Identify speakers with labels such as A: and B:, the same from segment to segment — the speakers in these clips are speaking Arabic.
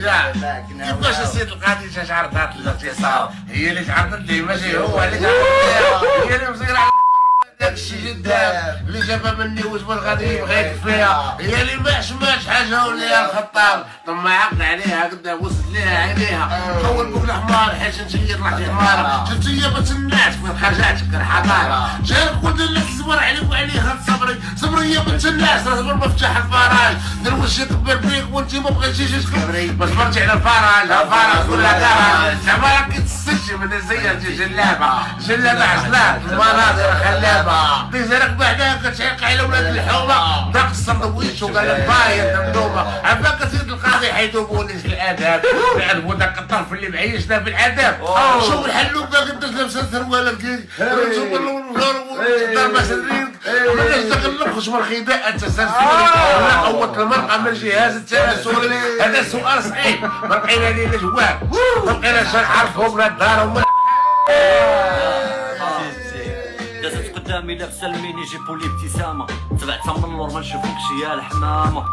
A: كيفاش السيد القاضي جا عرضات الاغتصاب؟ هي اللي تعرضت ليه ماشي هو اللي تعرضت ليها، هي اللي مصيره على داك الشيء جدام اللي جابها مني وجبه الغادي يبغى يكفيها، هي اللي ما حشماتش حاجه وليها الخطاب ثم عقد عليها قدام وسط ليها عينيها حول بوك الحمار حيت انت طلعتي حمار جبت هي بنت الناس من حاجاتك الحضاره جاك قلت لك تصبر عليك وعليها صبري يا بنت الناس راه صبر مفتاح الفراج درويش يكبر بيك وانت ما بغيتيش تكبري ما صبرتي على الفراج ولا دار زعما راك تستشي من زي جلابه عسلات المناظر خلابه بيزرك بعدها كتعيق على ولاد الحومه داك السندويش وقال بايض مندومه عفاك سيد القاضي حيدو بوليس الاداب يعرفوا داك الطرف اللي معيشنا في الاداب شوف الحلوب باغي درت لابسه سروال كيك ضربه سرير ولا تغلب خشم الخداع التسلسلي ولا قوه المرأة من الجهاز التناسلي هذا سؤال صحيح ما لقينا ليه جواب ما لقيناش نعرفهم لا دارهم
B: دازت قدامي لابسه الميني جيبو لي ابتسامه تبعتها من اللور ما نشوفكش يا الحمامه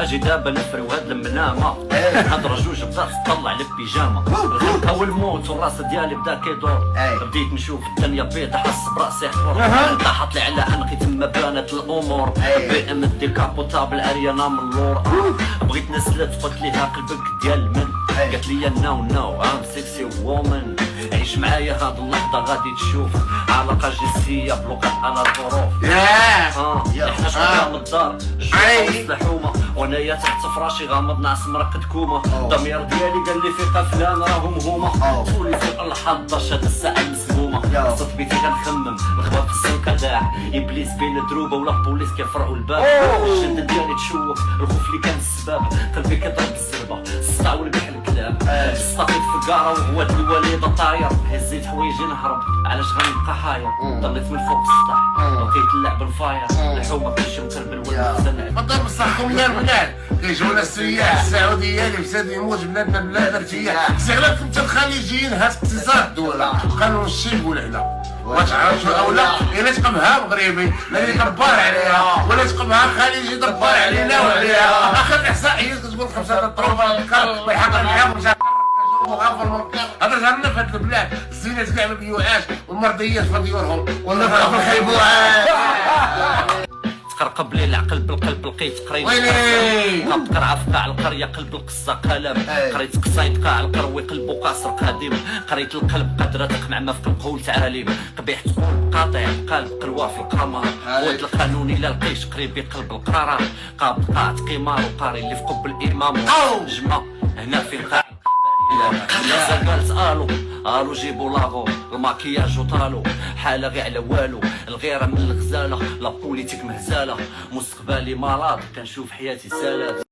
B: اجي دابا نفرو هاد المنامه هضره جوج بدات تطلع البيجامه الخلقه والموت والراس ديالي بدا كيدور بديت نشوف الدنيا بيضا حس براسي حور طاحت لي على عنقي تما بانت الامور بي ام دي كابوتابل اريانا من اللور بغيت نسلت قلت ليها قلبك ديال من قالت لي نو ام سكسي وومن عيش معايا هاد اللحظه غادي تشوف علاقه جنسيه بلغه على الظروف احنا شويه من الدار جوج الحومه وانايا تحت فراشي غامض ناعس مرقد كومه الضمير ديالي قال لي فيق فلان راهم هما طولي فوق الحظه شاد الساعه مسمومه صوت بيتي كنخمم الخباب في السلكه داع ابليس بين دروبه ولا بوليس كيفرقوا الباب الجلد ديالي تشوك الخوف اللي كان السباب قلبي كيضرب الزربه الصداع والبح الكلاب استقيت في الكاره وهوات الوالده طاير هزيت حوايجي نهرب علاش غنبقى حاير ضليت من فوق السطح لقيت اللعب الفاير الحومه كلشي مكربل والمخزن
A: فضل بصحكم يا البلاد كيجونا السياح السعوديه اللي فساد يموت بلادنا بلاد ارتياح استغلالكم حتى الخليجيين هاز اقتصاد الدوله قانون الشي يقول هنا ما تعرفش اولا الا تقبها مغربي اللي دبر عليها ولا تقبها خليجي دبر علينا وعليها اخر الاحصائيات كتقول 5 طروفه الكار ويحقق معاهم هذا جرنا في هاد البلاد الزينات كاع ما بيوعاش والمرضيات في ديورهم والنفقه في الخيبوعات
B: تقرقب لي العقل بالقلب لقيت قريت قاب قرعه في قاع القريه قلب القصه قلم قريت قصايد قاع القروي قلبو قاصر قديم قريت القلب قادره تقمع ما في القول تعاليم قبيح تقول قاطع قلب قلوه في القمر ود القانون الا لقيش قريب بقلب القرار قاب قاعد قمار وقاري اللي في قب الامام جمع هنا في القاع قالت الو جيبو لاغو الماكياج وطالو حاله غير على والو الغيره من الغزاله لا بوليتيك مهزاله مستقبلي مرض كنشوف حياتي سالات